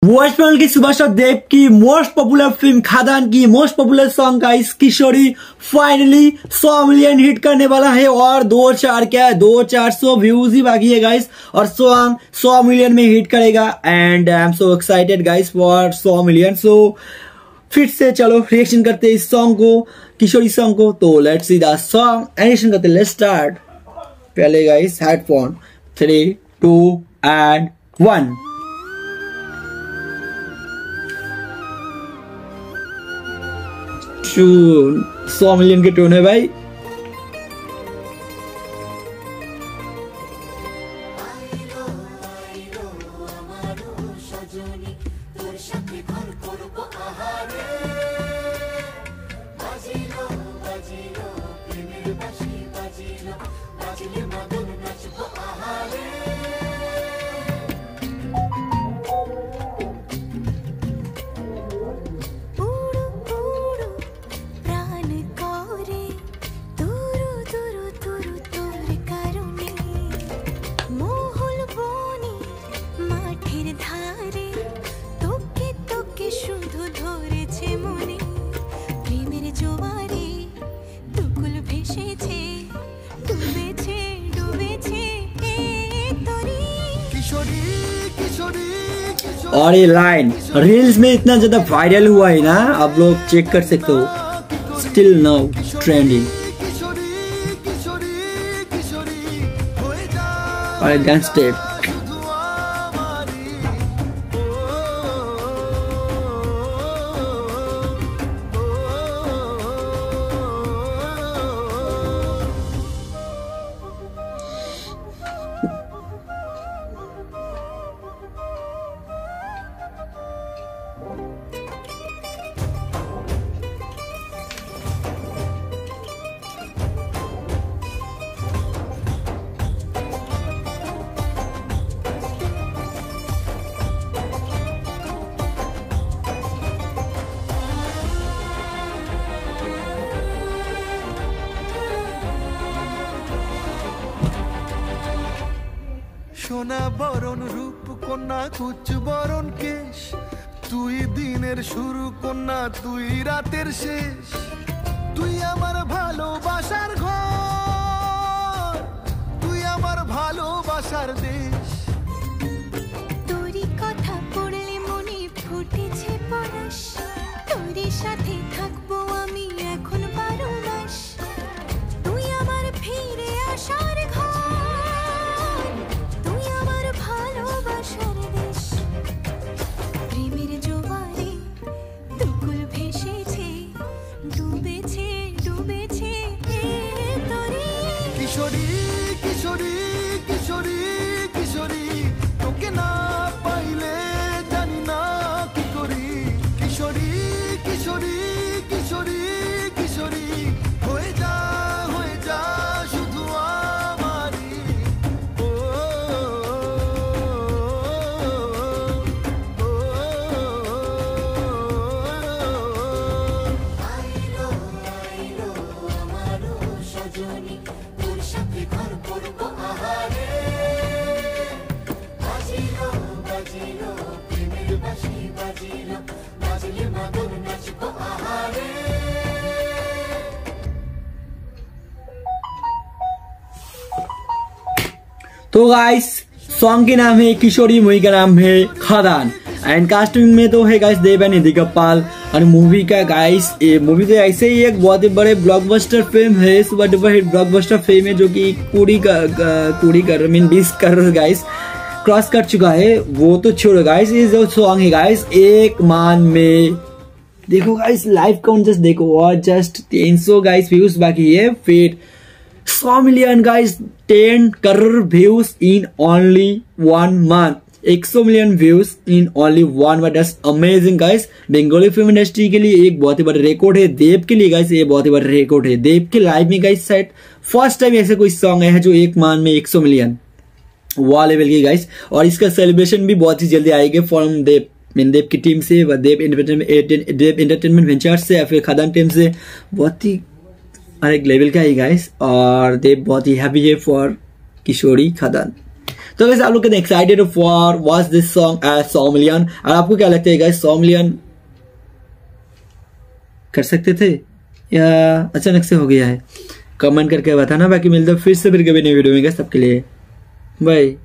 Waste Bengal की सुभाष देव की most popular film खादान की मोस्ट पॉपुलर सॉन्ग का इस किशोरी फाइनली 100 मिलियन हिट करने वाला है और 2-400 व्यूज ही बाकी है गाइस और सॉन्ग 100 मिलियन में हिट करेगा and I am so excited guys for 100 million. So फिर से चलो रिएक्शन करते हैं इस सॉन्ग को, किशोरी सॉन्ग को। तो let's see the song, addition करते, लेट्स स्टार्ट। पहले गाइस हेडफोन 3, 2 एंड 1। 100 मिलियन के टोन है भाई। और ये लाइन रील्स में इतना ज्यादा वायरल हुआ है ना, आप लोग चेक कर सकते हो। स्टिल नाउ ट्रेंडिंग और डांस स्टेप। সোনা বরণ রূপ কন্যা কুচ বরণ কেশ, তুই দিনের শুরু কন্যা তুই রাতের শেষ, তুই আমার ভালোবাসার ঘর, তুই আমার ভালোবাসার দেশ। তোরই কথা পড়লে মনে ফুটেছে পরশ, তোরই সাথে থাকবো আমি এখন 12 মাস, তুই আমার ফিরে আসার ঘর, ভালোবাসার দেশ। প্রেমের জোয়ারে দুকুল ভেসেছে, ডুবেছে ডুবেছে তরি। কিশোরী কিশোরী কিশোরী কিশোরী, তোকে না পাইলে জানি না কি করি। কিশোরী কিশোরী কিশোরী কিশোরী, হয়ে যা শুধু আমারই। तो गाइस सॉन्ग के नाम है किशोरी, मूवी का नाम है खादान एंड कास्टिंग में तो है गाइस देव एंड निधि कपाल। और मूवी का गाइस ये मूवी तो ऐसे ही एक बहुत ही बड़े ब्लॉकबस्टर फिल्म है, super duper hit blockbuster film है जो कि 20 करोड़ गाइस क्रॉस कर चुका है। वो तो छोड़ो गाइस, ये जो सॉन्ग है गाइस 1 मान में देखो गाइस, लाइव काउंट जस्ट देखो और जस्ट 300 गाइस व्यूज बाकी है। फिर 100 million guys, 10 crore views in only 1 month, 100 million views in only 1 month. That's amazing guys. Bengali film industry के लिए एक बहुत ही बड़ा रिकॉर्ड है, देव के लिए गाइस ये बहुत ही बड़ा रिकॉर्ड है। देव के लाइव में गाइस शायद फर्स्ट टाइम ऐसा कोई सॉन्ग है जो 1 मंथ में 100 मिलियन वो लेवल की गाइस। और इसका सेलिब्रेशन भी बहुत ही जल्दी आएगा फ्रॉम देव की टीम से, देव एंटरटेनमेंट वेंचर्स से या फिर खादान टीम से। बहुत ही अलग लेवल का है गाइस और देव बहुत ही हैप्पी है फॉर किशोरी खादान। तो वैसे आप लोग कितने excited for watch this song as 100 million, और आपको क्या लगता है गाइस 100 मिलियन कर सकते थे या अचानक से हो गया है? कमेंट करके बताना। बाकी मिलते हैं फिर से फिर कभी नई वीडियो में, सबके लिए बाय।